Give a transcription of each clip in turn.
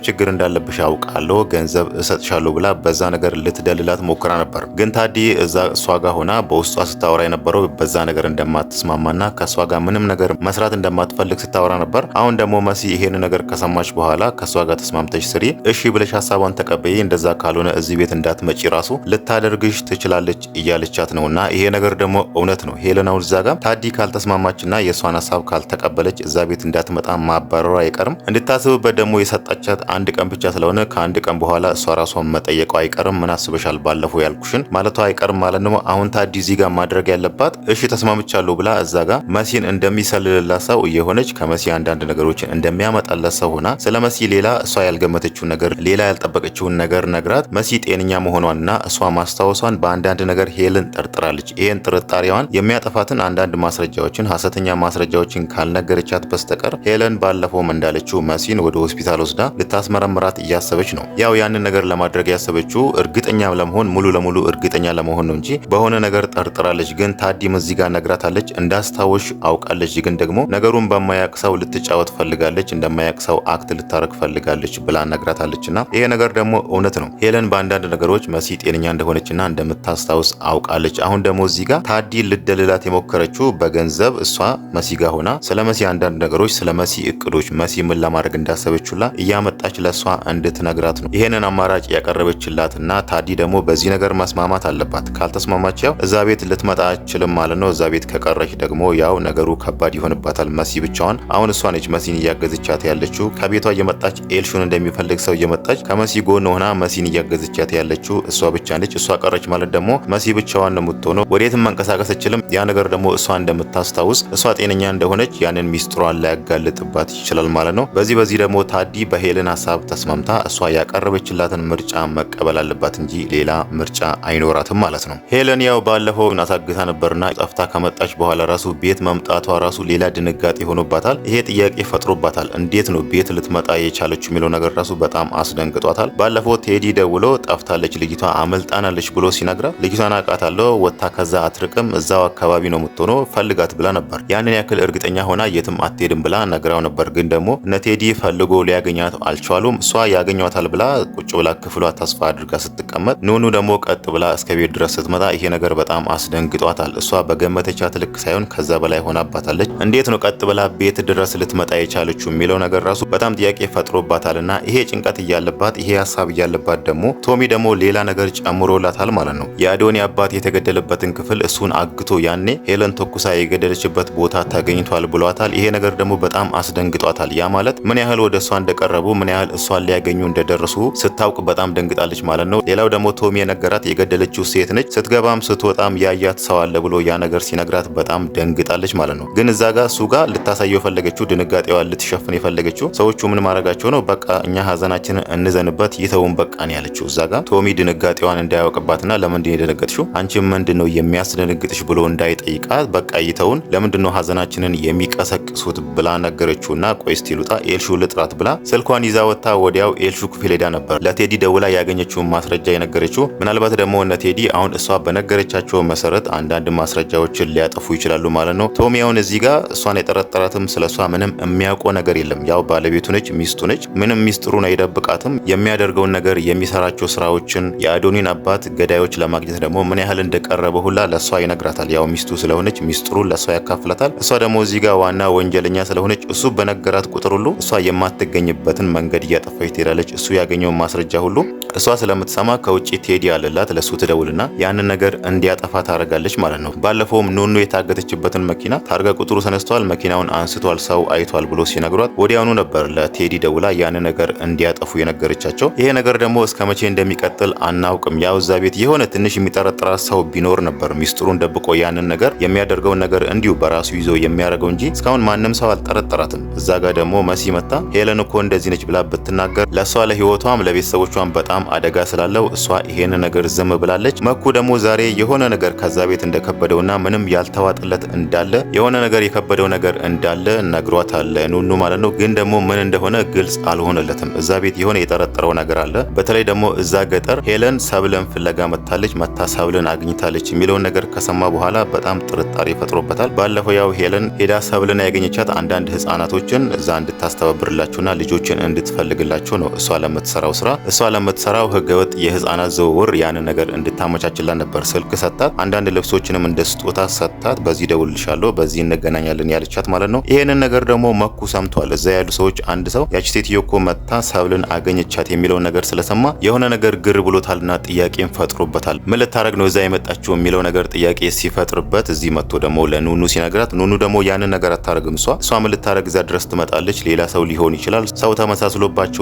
ችግር እንዳለብሽ አውቃለሁ ገንዘብ እሰጥሻለሁ ብላ በዛ ነገር ልትደልላት ሞክራ ነበር። ግን ታዲ እዛ እሷ ጋር ሆና በውስጧ ስታወራ የነበረው በዛ ነገር እንደማትስማማና ከእሷ ጋር ምንም ነገር መስራት እንደማትፈልግ ስታወራ ነበር። አሁን ደግሞ መሲ ይሄን ነገር ከሰማች በኋላ ከእሷ ጋር ተስማምተሽ ስሪ፣ እሺ ብለሽ ሀሳቧን ተቀበይ፣ እንደዛ ካልሆነ እዚህ ቤት እንዳትመጪ ራሱ ልታደርግሽ ትችላለች እያለቻት ነውና ይሄ ነገር ደግሞ እውነት ነው። ሄለን አሁን እዛ ጋር ታዲ ካልተስማማችና የእሷን ሀሳብ ካልተቀበለች እዛ ቤት እንዳትመጣ ማባረሯ አይቀርም። እንድታስብበት ደግሞ የሰጣቻት አንድ ቀን ብቻ ስለሆነ ከአንድ ቀን በኋላ እሷ ራሷን መጠየቋ አይቀርም። ምን አስበሻል ባለፈው ያልኩሽን ማለቷ አይቀርም ማለት ነው። አሁን ታዲ እዚህ ጋር ማድረግ ያለባት እሺ ተስማምቻለሁ ብላ እዛ ጋር መሲን እንደሚሰልልላት ሰው እየሆነች ከመሲ አንዳንድ ነገሮችን እንደሚያመጣላት ሰው ሆና ስለ መሲ ሌላ እሷ ያልገመተችውን ነገር ሌላ ያልጠበቀችውን ነገር ነግራት መሲ ጤነኛ መሆኗንና እሷ ማስታወሷን በአንዳንድ ነገር ሄለን ጠርጥራለች። ይሄን ጥርጣሬዋን የሚያጠፋትን አንዳንድ ማስረጃዎችን ሐሰተኛ ማስረጃዎችን ካልነገረቻት በስተቀር ሄለን ባለፈውም እንዳለችው መሲን ወደ ሆስፒታል ወስዳ ልታስመረምራት እያሰበች ነው። ያው ያንን ነገር ለማድረግ ያሰበችው እርግጠኛ ለመሆን ሙሉ ለሙሉ እርግጠኛ ለመሆን ነው እንጂ በሆነ ነገር ጠርጥራለች። ግን ታዲም እዚህ ጋር ነግራታለች፣ እንዳስታወሽ አውቃለች። ግን ደግሞ ነገሩን በማያቅ ሰው ልትጫወት ፈልጋለች፣ እንደማያቅ ሰው አክት ልታረግ ፈልጋለች ብላ ነግራታለችና ይሄ ነገር ደግሞ እውነት ነው። ሄለን በአንዳንድ ነገሮች መሲ ጤነኛ እንደሆነችና እንደምታስታውስ አውቃለች። አሁን ደግሞ እዚህ ጋር ታዲ ልደልላት የሞከረችው በገንዘብ እሷ መሲ ጋር ሆና ስለ መሲ አንዳንድ ነገሮች ስለ መሲ እቅዶች መሲ ምን ለማድረግ እንዳሰበችላ እያመጣች ለሷ እንድትነግራት ነው ይሄንን አማራጭ ያቀረበችላትና ታዲ ደግሞ በዚህ ነገር መስማማት አለባት። ካልተስማማች ያው እዛ ቤት ልትመጣ አትችልም ማለት ነው። እዛ ቤት ከቀረች ደግሞ ያው ነገሩ ከባድ ይሆንባታል። መሲ ብቻዋን አሁን እሷ ነች መሲን እያገዘቻት ያለችው። ከቤቷ እየመጣች ኤልሹን እንደሚፈልግ ሰው እየመጣች ከመሲ ጎን ሆና መሲን እያገዘቻት ያለችው እሷ ብቻ ነች። እሷ ቀረች ማለት ደግሞ መሲ ብቻዋን ነው የምትሆነው። ወዴትም መንቀሳቀስ አትችልም። ያ ነገር ደግሞ እሷ እንደምታስታውስ እሷ ጤነኛ እንደሆነች ያንን ሚስጥሯን ሊያጋልጥባት ይችላል ማለት ነው። በዚህ ደግሞ ታዲ በሄለን ሀሳብ ተስማምታ እሷ ያቀረበችላትን ምርጫ መቀበል አለባት እንጂ ሌላ ምርጫ አይኖራትም ማለት ነው። ሄለን ያው ባለፈው አሳግታ ነበርና ጠፍታ ከመጣች በኋላ ራሱ ቤት መምጣቷ ራሱ ሌላ ድንጋጤ ሆኖባታል። ይሄ ጥያቄ ፈጥሮባታል። እንዴት ነው ቤት ልትመጣ የቻለችው የሚለው ነገር ራሱ በጣም አስደንግጧታል። ባለፈው ቴዲ ደውሎ ጠፍታለች ልጅቷ አመልጣናለች ብሎ ሲነግራት ልጅቷን አውቃታለሁ ወታ ከዛ አትርቅም እዛው አካባቢ ነው የምትሆነው ፈልጋት ብላ ነበር። ያንን ያክል እርግጠኛ ሆና የትም አትሄድም ብላ ነግራው ነበር። ግን ደግሞ እነ ቴዲ ፈልጎ ሊያገኛት አልቻሉም። እሷ ያገኟታል ብላ ቁጭ ብላ ክፍሏ ተስፋ አድርጋ ስትቀመጥ ኑኑ ደግሞ ቀጥ ብላ እስከ ቤት ድረስ ስትመጣ ይሄ ነገር በጣም አስደንግጧታል። እሷ በገመተቻት ልክ ሳይሆን ከዛ በላይ ሆናባታለች። እንዴት ነው ቀጥ ብላ ቤት ድረስ ልትመጣ የቻለችው የሚለው ነገር ራሱ በጣም ጥያቄ ፈጥሮባታልና ይሄ ጭንቀት እያለባት ይሄ ሀሳብ እያለባት ደግሞ ቶሚ ደግሞ ሌላ ነገር ጨምሮላታል ማለት ነው። የአዶኒ አባት የተገደለበትን ክፍል እሱን አግቶ ያኔ ሄለን ተኩሳ የገደለችበት ቦታ ተገኝቷል ብሏታል። ይሄ ነገር ደግሞ በጣም አስደንግጧታል። ያ ማለት ምን ያህል ወደ እሷ እንደቀረቡ ምን ያህል እሷን ሊያገኙ እንደደረሱ ስታውቅ በጣም ደንግጣለች ማለት ነው። ሌላው ደግሞ ቶሚ የነገራት የገደለችው ሴት ነች። ስትገባም ስትወጣም ያያት ሰው አለ ብሎ ያ ነገር ሲነግራት በጣም ደንግጣለች ማለት ነው። ግን እዛ ጋር እሱ ጋር ልታሳየው የፈለገችው ድንጋጤዋን ልትሸፍን የፈለገችው ሰዎቹ ምን ማድረጋቸው ነው በቃ እኛ ሀዘናችንን እንዘንበት ይተውን በቃ ነው ያለችው። እዛ ጋር ቶሚ ድንጋጤዋን እንዳያውቅባትና ለምንድን የደነገጥሽው አንቺ ምንድነው የሚያስደነግጥሽ ብሎ እንዳይጠይቃት በቃ ይተውን ለምንድነው ሀዘናችንን የሚቀሰቅሱት ብላ ነገረችውና ቆይ እስቲ ልውጣ ኤልሹ ልጥራት ብላ ስልኳን ይዛ ወጣ። ወዲያው ኤልሹ ክፍል ሄዳ ነበር ለቴዲ ደውላ ያገኘችውን ማስረጃ የነገረችው። ምናልባት ደግሞ እነ ቴዲ አሁን እሷ በነገረቻቸው መሰረት አንዳንድ ማስረጃዎችን ሊያጠፉ ይችላሉ ማለት ነው። ቶሚ አሁን እዚህ ጋር እሷን የጠረጠራትም ስለሷ ምንም የሚያውቀው ነገር የለም። ያው ባለቤቱ ነች፣ ሚስቱ ነች። ምንም ሚስጥሩን አይደብቃትም። የሚያደርገውን ነገር የሚሰራቸው ስራዎችን የአዶኒን አባት ገዳዮች ለማግኘት ደግሞ ምን ያህል እንደቀረበ ሁላ ለሷ ይነግራታል። ያው ሚስቱ ስለሆነች ሚስጥሩን ለሷ ያካፍላታል። እሷ ደግሞ እዚህ ጋር ዋና ወንጀለኛ ስለሆነች እሱ በነገራት ቁጥር ሁሉ እሷ የማትገኝበትን መንገድ እያጠፋች ትሄዳለች። እሱ ያገኘውን ማስረጃ ሁሉ እሷ ስለምትሰማ ከውጪ ቴዲ ያለላት ለሱ ትደውልና ያንን ነገር እንዲያጠፋ ታደርጋለች ማለት ነው። ባለፈውም ኑኑ የታገተችበትን መኪና ታርጋ ቁጥሩ ተነስቷል፣ መኪናውን አንስቷል፣ ሰው አይቷል ብሎ ሲነግሯት ወዲያውኑ ነበር ለቴዲ ደውላ ያንን ነገር እንዲያጠፉ የነገረቻቸው። ይሄ ነገር ደግሞ እስከ መቼ እንደሚቀጥል አናውቅም። ያው እዛ ቤት የሆነ ትንሽ የሚጠረጥራት ሰው ቢኖር ነበር ሚስጥሩን ደብቆ ያንን ነገር የሚያደርገውን ነገር እንዲሁ በራሱ ይዞ የሚያደርገው እንጂ እስካሁን ማንም ሰው አልጠረጠራትም። እዛ ጋር ደግሞ መሲ መታ ሄለን እኮ እንደዚህ ነች ብላ ብትናገር ለሷ ለህይወቷም ለቤተሰቦቿም በጣም አደጋ ስላለው እሷ ይሄን ነገር ዝም ብላለች። መኩ ደግሞ ዛሬ የሆነ ነገር ከዛ ቤት እንደከበደውና ምንም ያልተዋጠለት እንዳለ የሆነ ነገር የከበደው ነገር እንዳለ ነግሯታል ኑኑ ማለት ነው። ግን ደግሞ ምን እንደሆነ ግልጽ አልሆነለትም። እዛ ቤት የሆነ የጠረጠረው ነገር አለ። በተለይ ደግሞ እዛ ገጠር ሄለን ሰብለን ፍለጋ መታለች፣ መታ ሰብለን አግኝታለች የሚለውን ነገር ከሰማ በኋላ በጣም ጥርጣሬ ፈጥሮበታል። ባለፈው ያው ሄለን ሄዳ ሰብለን ያገኘቻት አንዳንድ ህፃናቶችን እዛ እንድታስተባብርላቸውና ልጆችን እንድትፈልግላቸው ነው እሷ ለምትሰራው ስራ እሷ ለምትሰራው ህገወጥ የህፃናት ዝውውር ያንን ነገር እንድታመቻችላት ነበር ስልክ ሰጣት። አንዳንድ ልብሶችንም እንደ ስጦታ ሰጣት። በዚህ ደውልልሻለሁ፣ በዚህ እንገናኛለን ያለቻት ማለት ነው። ይሄንን ነገር ደግሞ መኩ ሰምቷል። እዛ ያሉ ሰዎች አንድ ሰው ያቺ ሴትዮ እኮ መታ ሰብልን አገኘቻት የሚለውን ነገር ስለሰማ የሆነ ነገር ግር ብሎታልና ጥያቄን ፈጥሮበታል። ምን ልታረግ ነው እዛ የመጣችው የሚለው ነገር ጥያቄ ሲፈጥርበት እዚህ መጥቶ ደግሞ ለኑኑ ሲነግራት ኑኑ ደግሞ ያንን ነገር አታረግም። እሷ ምን ልታረግ እዛ ድረስ ትመጣለች? ሌላ ሰው ሊሆን ይችላል፣ ሰው ተመሳስሎባቸው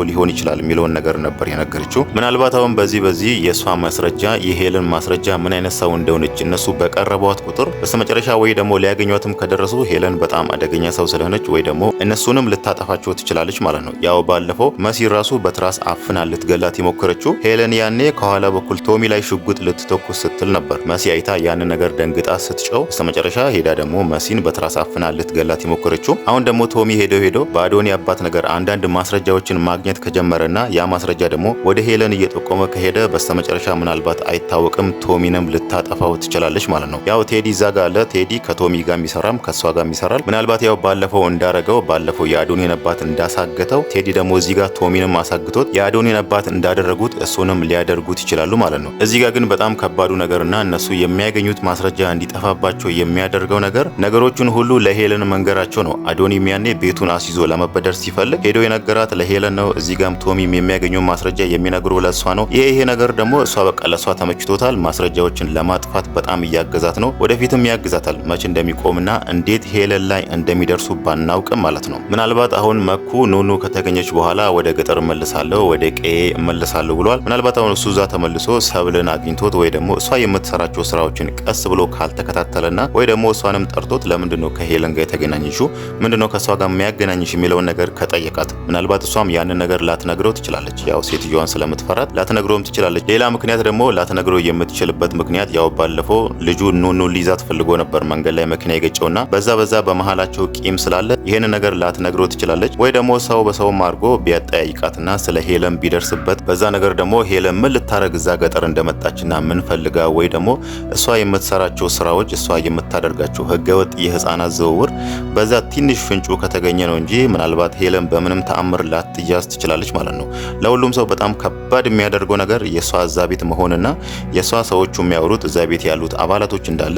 ሊሆን ይችላል የሚለውን ነገር ነበር የነገረችው። ምናልባት አሁን በዚህ የእሷ ማስረጃ የሄለን ማስረጃ ምን አይነት ሰው እንደሆነች እነሱ በቀረቧት ቁጥር በስተመጨረሻ ወይ ደግሞ ሊያገኟትም ከደረሱ ሄለን በጣም አደገኛ ሰው ስለሆነች ወይ ደግሞ እነሱንም ልታጠፋቸው ትችላለች ማለት ነው። ያው ባለፈው መሲ ራሱ በትራስ አፍና ልትገላት የሞከረችው ሄለን ያኔ ከኋላ በኩል ቶሚ ላይ ሽጉጥ ልትተኩስ ስትል ነበር። መሲ አይታ ያንን ነገር ደንግጣ ስትጨው በስተመጨረሻ ሄዳ ደግሞ መሲን በትራስ አፍና ልትገላት የሞከረችው። አሁን ደግሞ ቶሚ ሄዶ በአዶኒ አባት ነገር አንዳንድ ማስረጃዎችን ማግኘት ከጀመረና ያ ማስረጃ ደግሞ ወደ ሄለን እየጠቆመ ከሄደ በስተመጨረሻ ምናልባት አይታወቅም ቶሚንም ልታጠፋው ትችላለች ማለት ነው። ያው ቴዲ እዛ ጋር አለ። ቴዲ ከቶሚ ጋር የሚሰራም ከሷ ጋር ይሰራል። ምናልባት ያው ባለፈው እንዳረገው ባለፈው የአዶኒን አባት እንዳሳገተው ቴዲ ደግሞ እዚህ ጋር ቶሚንም አሳግቶት የአዶኒን አባት እንዳደረጉት እሱንም ሊያደርጉት ይችላሉ ማለት ነው። እዚህ ጋር ግን በጣም ከባዱ ነገርና እነሱ የሚያገኙት ማስረጃ እንዲጠፋባቸው የሚያደርገው ነገር ነገሮቹን ሁሉ ለሄለን መንገራቸው ነው። አዶኒም ያኔ ቤቱን አስይዞ ለመበደር ሲፈልግ ሄዶ የነገራት ለሄለን ነው። እዚህ ጋርም ቶሚም የሚያገኘው ማስረጃ የሚነግሩ ለሷ ነው። ይሄ ነገር ደግሞ እሷ በቃ ለሷ ተመችቶታል። ማስረጃዎችን ለማጥፋት በጣም እያገዛት ነው። ወደፊትም ያግዛታል። መቼ እንደሚቆምና እንዴት ሄለን ላይ እንደሚደርሱ ባናውቅም ማለት ነው። ምናልባት አሁን መኩ ኑኑ ከተገኘች በኋላ ወደ ገጠር እመልሳለሁ፣ ወደ ቀዬ እመልሳለሁ ብሏል። ምናልባት አሁን እሱ እዛ ተመልሶ ሰብልን አግኝቶት ወይ ደግሞ እሷ የምትሰራቸው ስራዎችን ቀስ ብሎ ካልተከታተለና ወይ ደግሞ እሷንም ጠርቶት ለምንድነው ከሄለን ጋር የተገናኘሽው? ምንድነው ከሷ ጋር የሚያገናኝሽ የሚለውን ነገር ከጠየቃት ምናልባት እሷም ያንን ነገር ላትነግረው ትችላለች። ያው ሴትዮዋን ስለምትፈራት ላትነግረውም ትችላለች። ሌላ ምክንያት ደግሞ ላትነግረው የምትችልበት ምክንያት ያው ባለፈው ልጁ ኑኑ ሊይዛት ፈልጎ ነበር መንገድ ላይ መኪና የገጨውና በዛ በመሃላቸው ቂም ስላለ ይሄን ነገር ላትነግረው ትችላለች። ወይ ደግሞ ሰው በሰውም አድርጎ ቢያጠያይቃትና ስለ ሄለን ቢደርስበት በዛ ነገር ደግሞ ሄለን ምን ልታረግ እዛ ገጠር እንደመጣችና ምን ፈልጋ ወይ ደግሞ እሷ የምትሰራቸው ስራዎች እሷ የምታደርጋቸው ህገወጥ የህፃናት ዝውውር በዛ ትንሽ ፍንጩ ከተገኘ ነው እንጂ ምናልባት ሄለን በምንም ተአምር ላትያዝ ትችላለች ማለት ነው። ለሁሉም ሰው በጣም ከባድ የሚያደርገው ነገር የሷ እዛ ቤት መሆንና የሷ ሰዎቹ የሚያወሩት እዛ ቤት ያሉት አባላቶች እንዳለ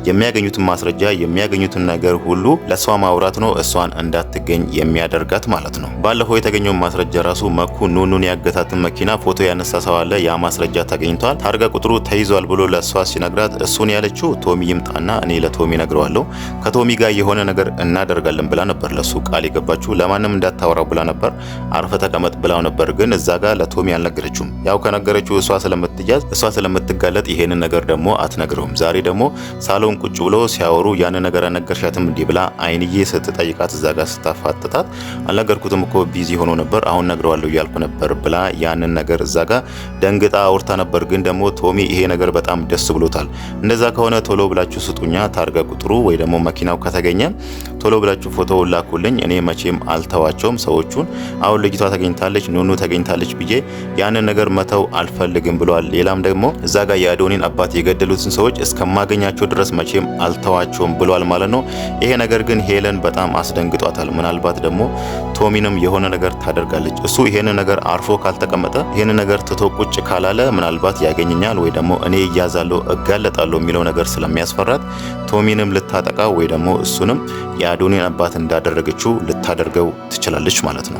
የሚያገኙትን ማስረጃ የሚያገኙትን ነገር ሁሉ ለሷ ማውራት ነው፣ እሷን እንዳትገኝ የሚያደርጋት ማለት ነው። ባለፈው የተገኘው ማስረጃ ራሱ መኩ ኑኑን ያገታትን መኪና ፎቶ ያነሳ ሰው አለ፣ ያ ማስረጃ ተገኝቷል፣ ታርጋ ቁጥሩ ተይዟል ብሎ ለሷ ሲነግራት እሱን ያለችው ቶሚ ይምጣና እኔ ለቶሚ ነግረዋለሁ ከቶሚ ጋር የሆነ ነገር እናደርጋለን ብላ ነበር ለሱ ቃል የገባችው። ለማንም እንዳታወራው ብላ ነበር፣ አርፈ ተቀመጥ ብላው ነበር። ግን እዛ ጋር ለቶሚ አልነገረችውም። ያው ከነገረችው እሷ ስለምትያዝ እሷ ስለምትጋለጥ ይሄንን ነገር ደግሞ አትነግረውም። ዛሬ ደግሞ ሳሎን ቁጭ ብሎ ሲያወሩ ያንን ነገር አነገርሻትም እንዲህ ብላ አይንዬ ስትጠይቃት እዛ ጋር ስታፋጥጣት አልነገርኩትም እኮ ቢዚ ሆኖ ነበር አሁን ነግረዋለሁ እያልኩ ነበር ብላ ያንን ነገር እዛ ጋር ደንግጣ አውርታ ነበር። ግን ደግሞ ቶሚ ይሄ ነገር በጣም ደስ ብሎታል። እንደዛ ከሆነ ቶሎ ብላችሁ ስጡኛ ታርጋ ቁጥሩ ወይ ደግሞ መኪናው ከተገኘ ቶሎ ብላችሁ ፎቶ ላኩልኝ፣ እኔ መቼም አልተዋቸውም ሰዎቹን። አሁን ልጅቷ ተገኝታለች ኑኑ ተገኝታለች ብዬ ያንን ነገር መተው አልፈልግም ብሏል። ሌላም ደግሞ እዛ ጋር የአዶኒን አባት የገደሉትን ሰዎች እስከማገኛቸው ድረስ መቼም አልተዋቸውም ብሏል ማለት ነው። ይሄ ነገር ግን ሄለን በጣም አስደንግጧታል። ምናልባት ደግሞ ቶሚንም የሆነ ነገር ታደርጋለች። እሱ ይሄን ነገር አርፎ ካልተቀመጠ ይሄን ነገር ትቶ ቁጭ ካላለ ምናልባት ያገኘኛል ወይ ደግሞ እኔ እያዛለሁ እጋለጣለሁ የሚለው ነገር ስለሚያስፈራት ቶሚንም ልታጠቃ ወይ ደግሞ እሱንም የአዶኒን አባት እንዳደረገችው ልታደርገው ትችላለች ማለት ነው።